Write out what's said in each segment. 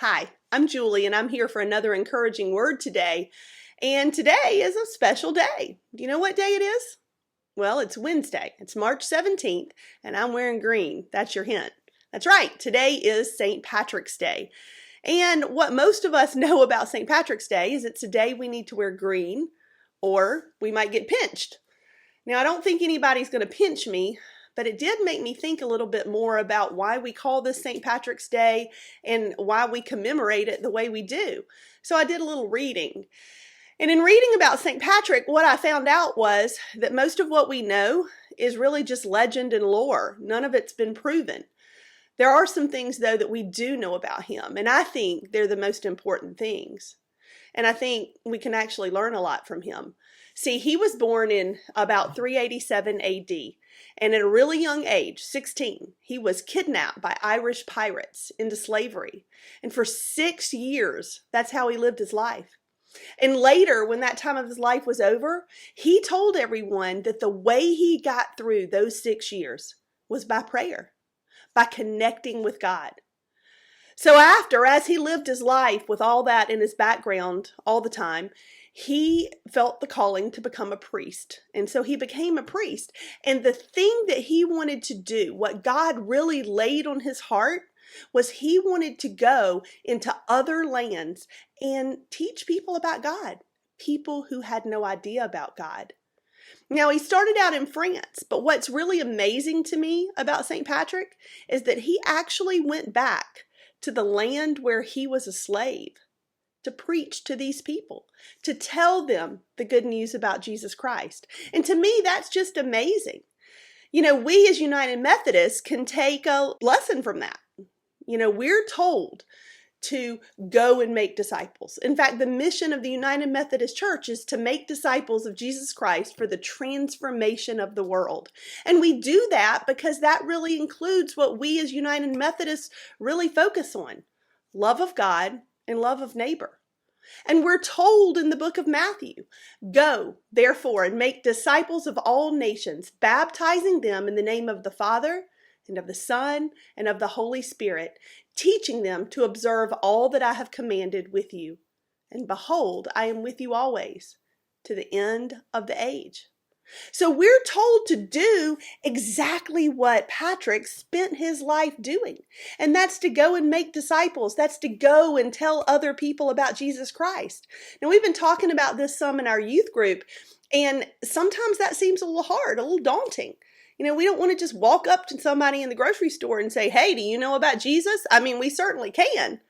Hi, I'm Julie and I'm here for another encouraging word today. And today is a special day. Do you know what day it is? Well, it's Wednesday. It's March 17th and I'm wearing green. That's your hint. That's right. Today is St. Patrick's Day. And what most of us know about St. Patrick's Day is it's a day we need to wear green or we might get pinched. Now, I don't think anybody's going to pinch me, but it did make me think a little bit more about why we call this St. Patrick's Day and why we commemorate it the way we do. So I did a little reading. And in reading about St. Patrick, what I found out was that most of what we know is really just legend and lore. None of it's been proven. There are some things, though, that we do know about him, and I think they're the most important things. And I think we can actually learn a lot from him. See, he was born in about 387 AD, and at a really young age, 16, he was kidnapped by Irish pirates into slavery. And for 6 years, that's how he lived his life. And later, when that time of his life was over, he told everyone that the way he got through those 6 years was by prayer, by connecting with God. So as he lived his life with all that in his background all the time, he felt the calling to become a priest. And so he became a priest. And the thing that he wanted to do, what God really laid on his heart, was he wanted to go into other lands and teach people about God, people who had no idea about God. Now, he started out in France, but what's really amazing to me about St. Patrick is that he actually went back to the land where he was a slave to preach to these people, to tell them the good news about Jesus Christ. And to me, that's just amazing. You know, we as United Methodists can take a lesson from that. You know, we're told to go and make disciples. In fact, the mission of the United Methodist Church is to make disciples of Jesus Christ for the transformation of the world. And we do that because that really includes what we as United Methodists really focus on: love of God and love of neighbor. And we're told in the book of Matthew, "Go, therefore, and make disciples of all nations, baptizing them in the name of the Father and of the Son and of the Holy Spirit, teaching them to observe all that I have commanded with you. And behold, I am with you always, to the end of the age." So we're told to do exactly what Patrick spent his life doing. And that's to go and make disciples. That's to go and tell other people about Jesus Christ. Now, we've been talking about this some in our youth group, and sometimes that seems a little hard, a little daunting. You know, we don't want to just walk up to somebody in the grocery store and say, "Hey, do you know about Jesus?" I mean, we certainly can,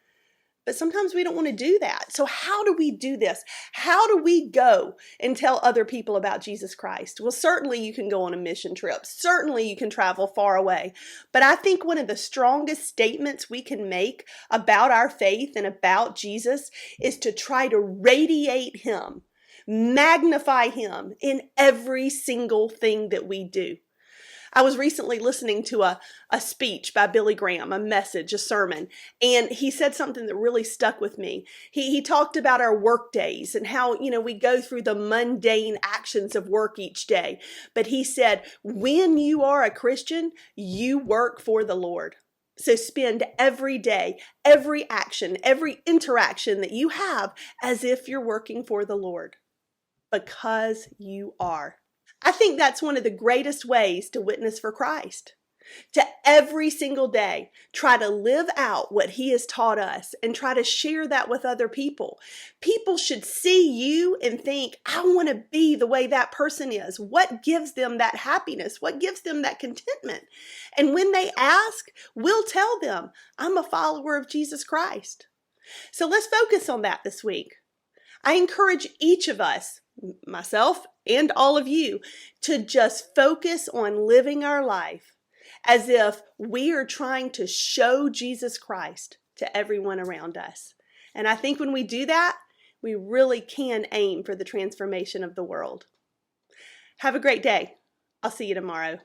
but sometimes we don't want to do that. So how do we do this? How do we go and tell other people about Jesus Christ? Well, certainly you can go on a mission trip. Certainly you can travel far away. But I think one of the strongest statements we can make about our faith and about Jesus is to try to radiate him, magnify him in every single thing that we do. I was recently listening to a speech by Billy Graham, a message, a sermon, and he said something that really stuck with me. He talked about our work days and how, you know, we go through the mundane actions of work each day. But he said, when you are a Christian, you work for the Lord. So spend every day, every action, every interaction that you have as if you're working for the Lord, because you are. I think that's one of the greatest ways to witness for Christ. To every single day, try to live out what he has taught us and try to share that with other people. People should see you and think, "I want to be the way that person is." What gives them that happiness? What gives them that contentment? And when they ask, we'll tell them, "I'm a follower of Jesus Christ." So let's focus on that this week. I encourage each of us, myself and all of you, to just focus on living our life as if we are trying to show Jesus Christ to everyone around us. And I think when we do that, we really can aim for the transformation of the world. Have a great day. I'll see you tomorrow.